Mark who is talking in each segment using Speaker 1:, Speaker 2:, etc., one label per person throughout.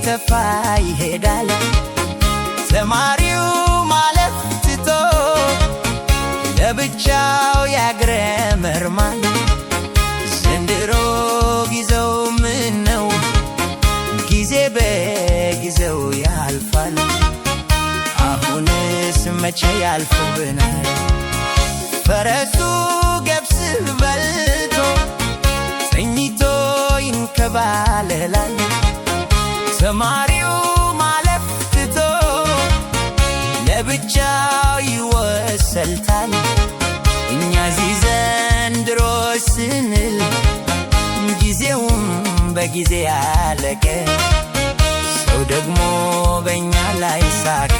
Speaker 1: ተፋ ይሄዳል ተማሪው ማለፍ ትቶ ለብቻው ያግረመርማል ዘንድሮ ጊዜው ምነው ጊዜ በጊዜው ያልፋል አሁንስ መቼ ያልፍብናል ፈረሱ ገብስ በልቶ ተኝቶ ይንከባለላል ተማሪው ማለፍ ትቶ ለብቻው ይወሰልታል እኛ እዚህ ዘንድሮ ስንል ጊዜውም በጊዜ ያለቀ ሰው ደግሞ በእኛ ላይ ሳቀ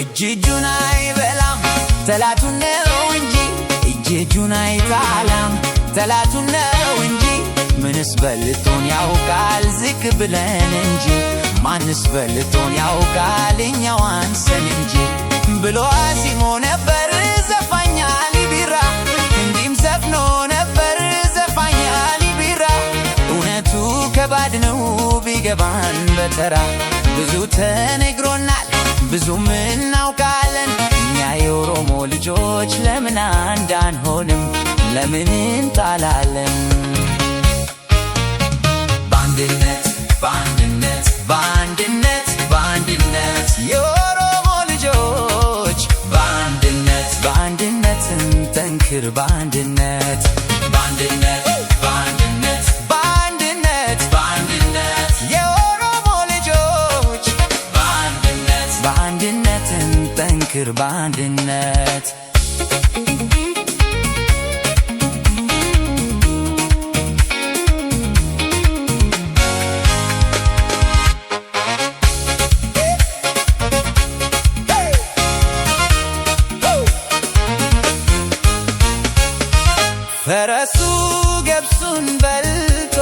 Speaker 1: እጁን አይበላም ጠላቱን ነው እንጂ እጁን አይጣላም ጠላቱን ነው እንጂ ምንስ በልቶን ያውቃል ዝቅ ብለን እንጂ ማንስ በልቶን ያውቃል እኛው አንሰን እንጂ ብሎ አሲሞ ነበር ዘፋኛ ሊቢራ እንዲህም ዘፍኖ ነበር ዘፋኛ ሊቢራ እውነቱ ከባድ ነው ቢገባን በተራ ብዙ ተነግሮናል ብዙም እናውቃለን እኛ የኦሮሞ ልጆች ለምን አንድ አንሆንም ለምን እንጣላለን በአንድነት በአንድነት በአንድነት በአንድነት የኦሮሞ ልጆች በአንድነት በአንድነት እንጠንክር በአንድነት በአንድነት በአንድነት በአንድነት በአንድነት የኦሮሞ ልጆች በአንድነት በአንድነት እንጠንክር በአንድነት ፈረሱ ገብሱን በልቶ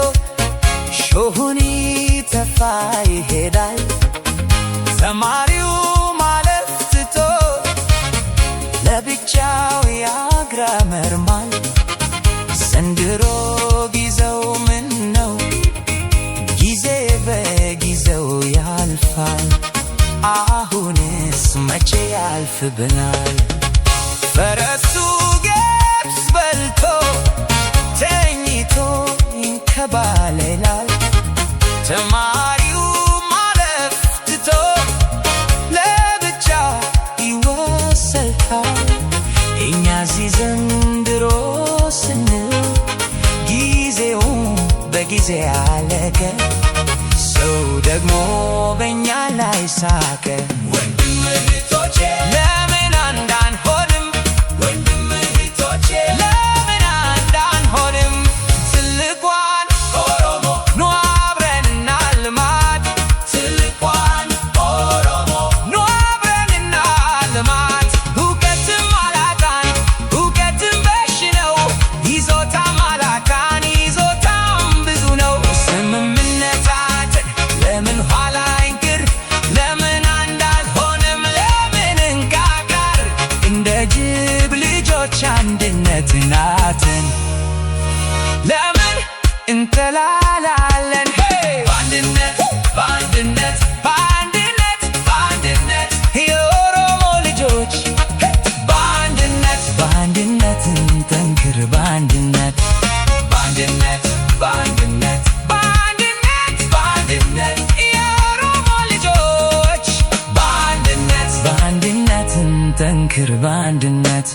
Speaker 1: ሾሁን ተፋ ይሄዳል ተማሪው ማለፍ ትቶ ለብቻው ያግረመርማል ዘንድሮ ጊዜው ምነው ጊዜ በጊዜው ያልፋል አሁንስ መቼ ያልፍብናል ፈረሱ ገብስ በልቶ ተኝቶ ይንከባለላል ተማሪው ማለፍ ትቶ ለብቻው ይወሰልታል እኛ እዚህ ዘንድሮ ስንል ጊዜውም በጊዜ ያለቀ ሰው ደግሞ በእኛ ላይ ሳቀ ወንድም እህቶቼ ለምን አንድ አንሆንም ወንድም እህቶቼ ለምን አንድ አንሆንም ትልቋን ኦሮሞ ኑ አብረን እናልማት ትልቋን ኦሮሞ ኑ አብረን እናልማት እውቀትም አላጣን እውቀትም በሽ ነው ይዞታም አላጣን ይዞታም ብዙ ነው ስምምነታችን ለምን ኋላ ይንቅር ለምን አንድ አልሆንም ለምን እንቃቃር እንደ ጅብ ልጆች አንድነት ናትን ለምን እንተላላለን በአንድነት በአንድነት በአንድነት በአንድነት የኦሮሞ ልጆች በአንድነት በአንድነት እንጠንክር በአንድነት በአንድነት በአንድነት በአንድነት በአንድነት የኦሮሞ ልጆች በአንድነት በአንድነት እንጠንክር በአንድነት